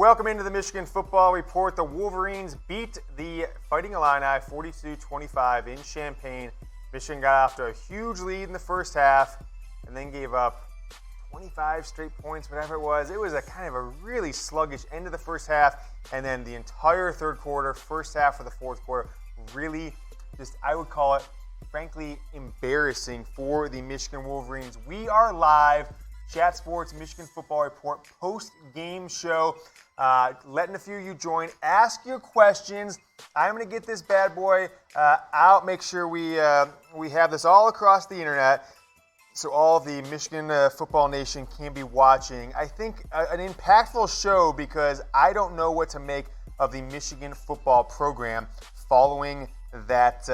Welcome into the Michigan Football Report. The Wolverines beat the Fighting Illini 42-25 in Champaign. Michigan got off to a huge lead in the first half and then gave up 25 straight points, whatever it was. It was a kind of a really sluggish end of the first half, and then the entire third quarter, first half of the fourth quarter, really just, I would call it, frankly, embarrassing for the Michigan Wolverines. We are live. Chat Sports Michigan Football Report post-game show. Letting a few of you join. Ask your questions. I'm going to get this bad boy out. Make sure we have this all across the internet so all of the Michigan football nation can be watching. I think an impactful show because I don't know what to make of the Michigan football program following that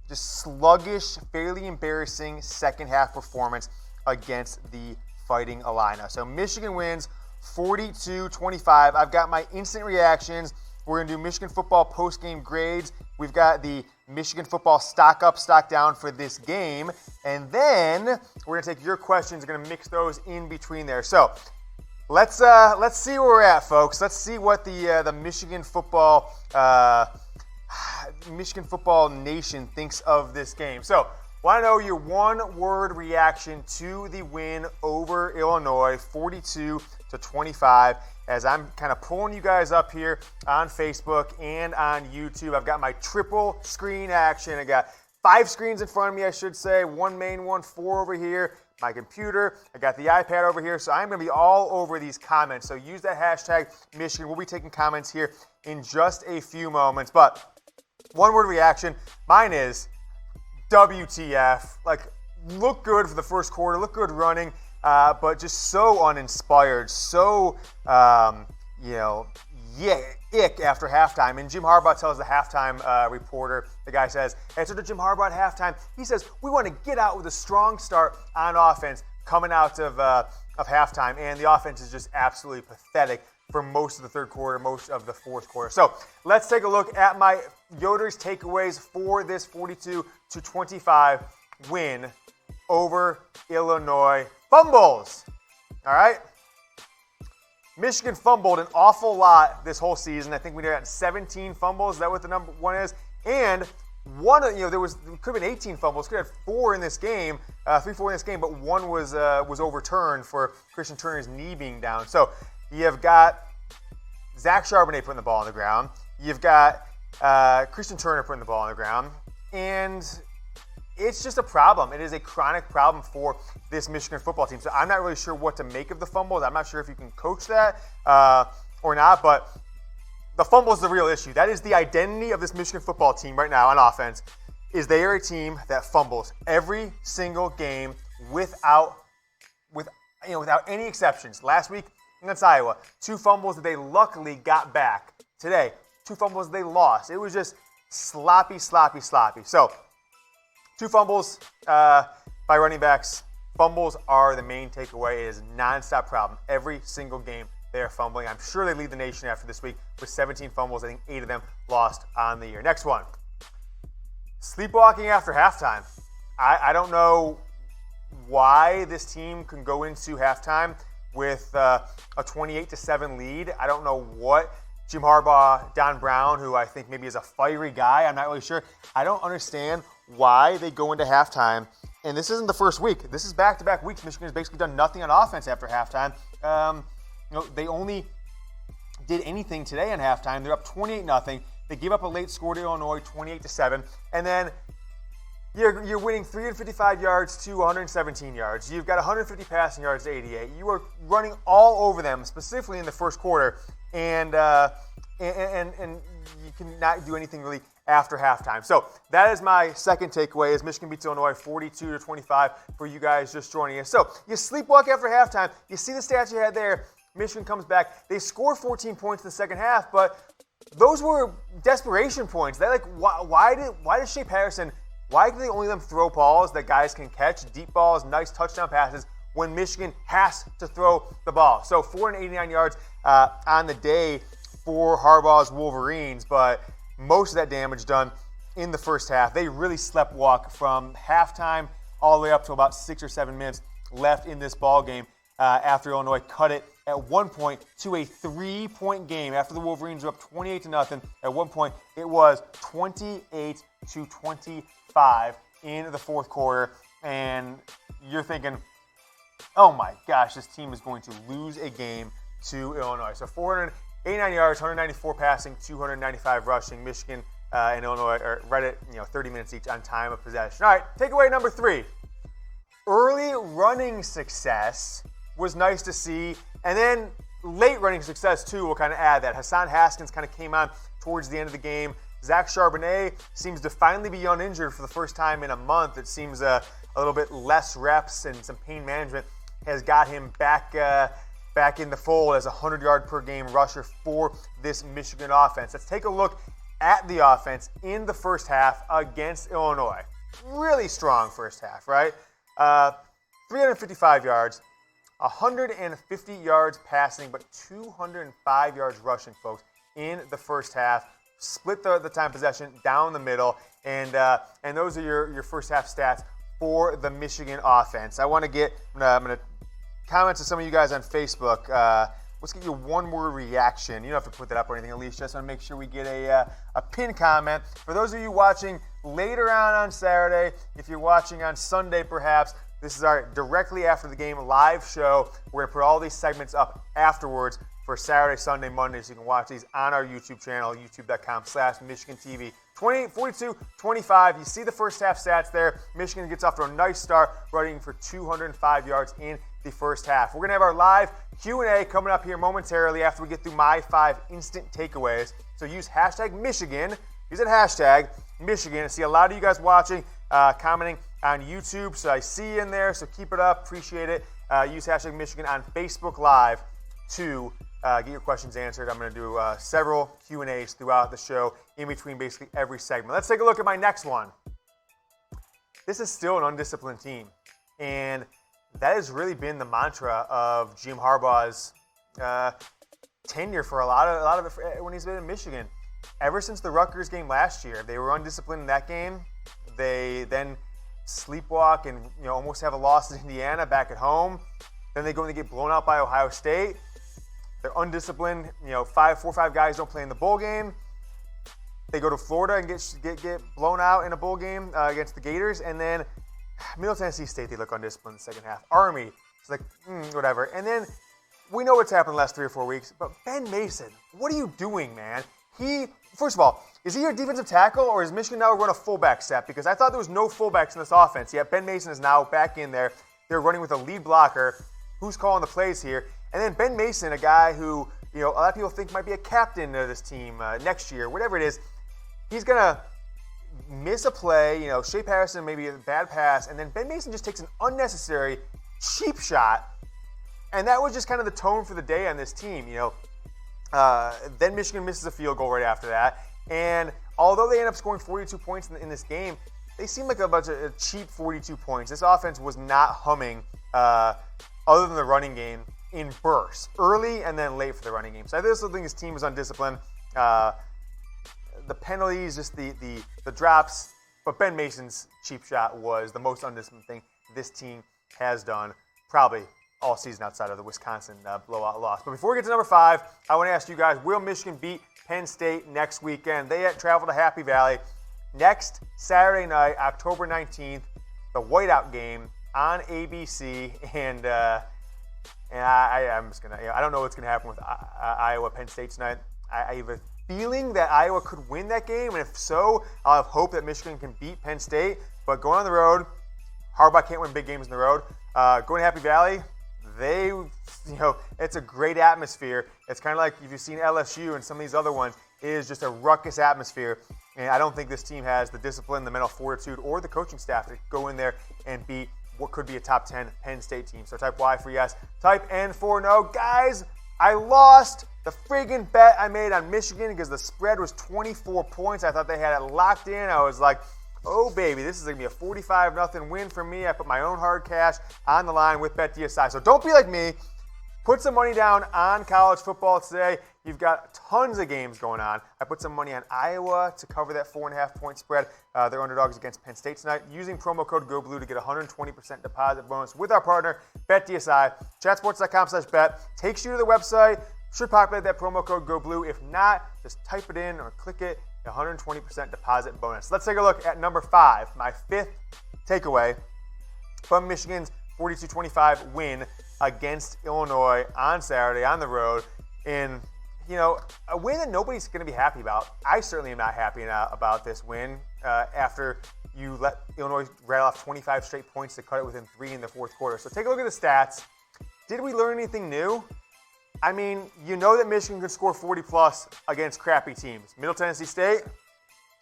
just sluggish, fairly embarrassing second half performance against the Fighting Illini. So Michigan wins 42-25. I've got my instant reactions. We're going to do Michigan football post-game grades. We've got the Michigan football stock up, stock down for this game. And then we're going to take your questions. We're going to mix those in between there. So let's see where we're at, folks. Let's see what the Michigan football nation thinks of this game. So want to know your one-word reaction to the win over Illinois, 42-25. As I'm kind of pulling you guys up here on Facebook and on YouTube, I've got my triple screen action. I got 5 screens in front of me, I should say. One main one, 4 over here. My computer. I got the iPad over here. So I'm going to be all over these comments. So use that hashtag Michigan. We'll be taking comments here in just a few moments. But one-word reaction. Mine is WTF. Like, look good for the first quarter, look good running, but just so uninspired, so, ick after halftime. And Jim Harbauigh tells the halftime reporter, the guy says, hey, so to Jim Harbauigh at halftime, he says, we want to get out with a strong start on offense coming out of halftime. And the offense is just absolutely pathetic for most of the third quarter, most of the fourth quarter. So let's take a look at my Yoder's takeaways for this 42-25 win over Illinois. Fumbles. All right. Michigan fumbled an awful lot this whole season. I think we got 17 fumbles. Is that what the number one is? And one, there could have been 18 fumbles. Could have 4 in this game, 3-4 in this game, but one was overturned for Christian Turner's knee being down. So you've got Zach Charbonnet putting the ball on the ground. You've got Christian Turner putting the ball on the ground. And it's just a problem. It is a chronic problem for this Michigan football team. So I'm not really sure what to make of the fumbles. I'm not sure if you can coach that or not. But the fumble is the real issue. That is the identity of this Michigan football team right now on offense, is they are a team that fumbles every single game without any exceptions. Last week against Iowa, 2 fumbles that they luckily got back. Today, 2 fumbles they lost. It was just sloppy. So 2 fumbles by running backs. Fumbles are the main takeaway. It is a nonstop problem. Every single game they are fumbling. I'm sure they lead the nation after this week with 17 fumbles. I think 8 of them lost on the year. Next one. Sleepwalking after halftime. I don't know why this team can go into halftime with a 28-7 lead. I don't know what Jim Harbaughh, Don Brown, who I think maybe is a fiery guy, I'm not really sure. I don't understand why they go into halftime. And this isn't the first week. This is back-to-back weeks. Michigan has basically done nothing on offense after halftime. They only did anything today on halftime. They're up 28-0. They gave up a late score to Illinois, 28-7. And then you're winning 355 yards to 117 yards. You've got 150 passing yards to 88. You are running all over them, specifically in the first quarter, and you cannot do anything really after halftime. So that is my second takeaway, is Michigan beats Illinois 42-25 for you guys just joining us. So you sleepwalk after halftime. You see the stats you had there. Michigan comes back. They score 14 points in the second half, but those were desperation points. Why did Shea Patterson? Why do they only let them throw balls that guys can catch, deep balls, nice touchdown passes, when Michigan has to throw the ball? So 489 yards on the day for Harbaugh's Wolverines, but most of that damage done in the first half. They really sleptwalk from halftime all the way up to about 6 or 7 minutes left in this ball game after Illinois cut it at one point to a 3-point game after the Wolverines were up 28-0. At one point, it was 28-25 in the fourth quarter, and you're thinking, oh my gosh, this team is going to lose a game to Illinois. So 489 yards, 194 passing, 295 rushing. Michigan and Illinois are right at 30 minutes each on time of possession. All right, takeaway number 3. Early running success was nice to see, and then late running success too. We'll kind of add that. Hassan Haskins kind of came on towards the end of the game. Zach Charbonnet seems to finally be uninjured for the first time in a month. It seems a little bit less reps and some pain management has got him back in the fold as a 100-yard per game rusher for this Michigan offense. Let's take a look at the offense in the first half against Illinois. Really strong first half, right? 355 yards, 150 yards passing, but 205 yards rushing, folks, in the first half. Split the time possession down the middle, and those are your first half stats for the Michigan offense. I'm gonna comment to some of you guys on Facebook. Let's get you one word reaction. You don't have to put that up or anything, Alicia. Just want to make sure we get a pin comment. For those of you watching later on Saturday, if you're watching on Sunday perhaps, this is our directly after the game live show. We're going to put all these segments up afterwards for Saturday, Sunday, Monday, so you can watch these on our YouTube channel, youtube.com/MichiganTV. 42-25. You see the first half stats there. Michigan gets off to a nice start, running for 205 yards in the first half. We're going to have our live Q&A coming up here momentarily after we get through my 5 instant takeaways. So use hashtag Michigan. Use that hashtag Michigan. I see a lot of you guys watching, commenting on YouTube. So I see you in there. So keep it up. Appreciate it. Use hashtag Michigan on Facebook Live to get your questions answered. I'm going to do several Q&As throughout the show in between basically every segment. Let's take a look at my next one. This is still an undisciplined team, and that has really been the mantra of Jim Harbaugh's tenure for a lot of it when he's been in Michigan. Ever since the Rutgers game last year, they were undisciplined in that game. They then sleepwalk and almost have a loss to Indiana back at home. Then they go and they get blown out by Ohio State. They're undisciplined. 4 or 5 guys don't play in the bowl game. They go to Florida and get blown out in a bowl game against the Gators. And then Middle Tennessee State, they look undisciplined in the second half. Army, it's like, whatever. And then we know what's happened the last 3 or 4 weeks. But Ben Mason, what are you doing, man? First of all, is he your defensive tackle, or is Michigan now run a fullback set? Because I thought there was no fullbacks in this offense. Yet Ben Mason is now back in there. They're running with a lead blocker. Who's calling the plays here? And then Ben Mason, a guy who a lot of people think might be a captain of this team next year, whatever it is, he's going to miss a play. Shea Patterson maybe a bad pass, and then Ben Mason just takes an unnecessary cheap shot. And that was just kind of the tone for the day on this team. Then Michigan misses a field goal right after that. And although they end up scoring 42 points in this game, they seem like a bunch of cheap 42 points. This offense was not humming other than the running game in bursts, early and then late for the running game. So I still think this team is undisciplined. The penalties, just the drops, but Ben Mason's cheap shot was the most undisciplined thing this team has done probably all season outside of the Wisconsin blowout loss. But before we get to number 5, I want to ask you guys, will Michigan beat Penn State next weekend? They travel to Happy Valley next Saturday night, October 19th, the whiteout game on ABC, and I'm just gonna. I don't know what's gonna happen with Iowa Penn State tonight. I have a feeling that Iowa could win that game, and if so, I'll have hope that Michigan can beat Penn State. But going on the road, Harbaugh can't win big games in the road. Going to Happy Valley, it's a great atmosphere. It's kind of like if you've seen LSU and some of these other ones, it is just a ruckus atmosphere. And I don't think this team has the discipline, the mental fortitude, or the coaching staff to go in there and beat what could be a top 10 Penn State team. So type Y for yes, type N for no. Guys, I lost the friggin' bet I made on Michigan because the spread was 24 points. I thought they had it locked in. I was like, oh, baby, this is going to be a 45-0 win for me. I put my own hard cash on the line with BetDSI. So don't be like me. Put some money down on college football today. You've got tons of games going on. I put some money on Iowa to cover that 4.5-point spread. They're underdogs against Penn State tonight. Using promo code GOBLUE to get a 120% deposit bonus with our partner, BetDSI. Chatsports.com/bet takes you to the website. Should populate that promo code GOBLUE. If not, just type it in or click it. 120% deposit bonus. Let's take a look at number 5, my 5th takeaway from Michigan's 42-25 win against Illinois on Saturday on the road in, a win that nobody's going to be happy about. I certainly am not happy about this win after you let Illinois rattle off 25 straight points to cut it within 3 in the fourth quarter. So take a look at the stats. Did we learn anything new? I mean, you know that Michigan can score 40-plus against crappy teams. Middle Tennessee State,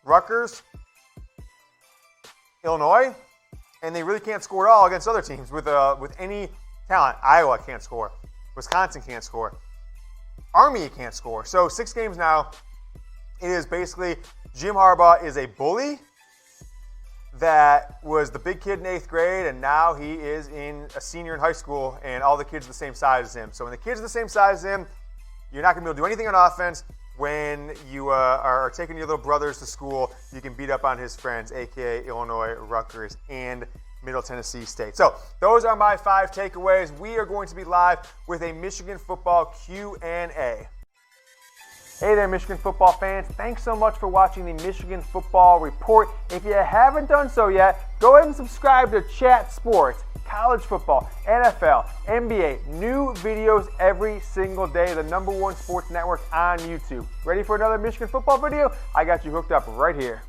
Rutgers, Illinois, and they really can't score at all against other teams with any talent. Iowa can't score. Wisconsin can't score. Army can't score. So 6 games now, it is basically Jim Harbauigh is a bully that was the big kid in 8th grade, and now he is a senior in high school, and all the kids are the same size as him. So when the kids are the same size as him, you're not going to be able to do anything on offense. When you are taking your little brothers to school, you can beat up on his friends, a.k.a. Illinois, Rutgers, and Middle Tennessee State. So those are my 5 takeaways. We are going to be live with a Michigan football Q&A. Hey there, Michigan football fans. Thanks so much for watching the Michigan Football Report. If you haven't done so yet, go ahead and subscribe to Chat Sports, college football, NFL, NBA. New videos every single day. The #1 sports network on YouTube. Ready for another Michigan football video? I got you hooked up right here.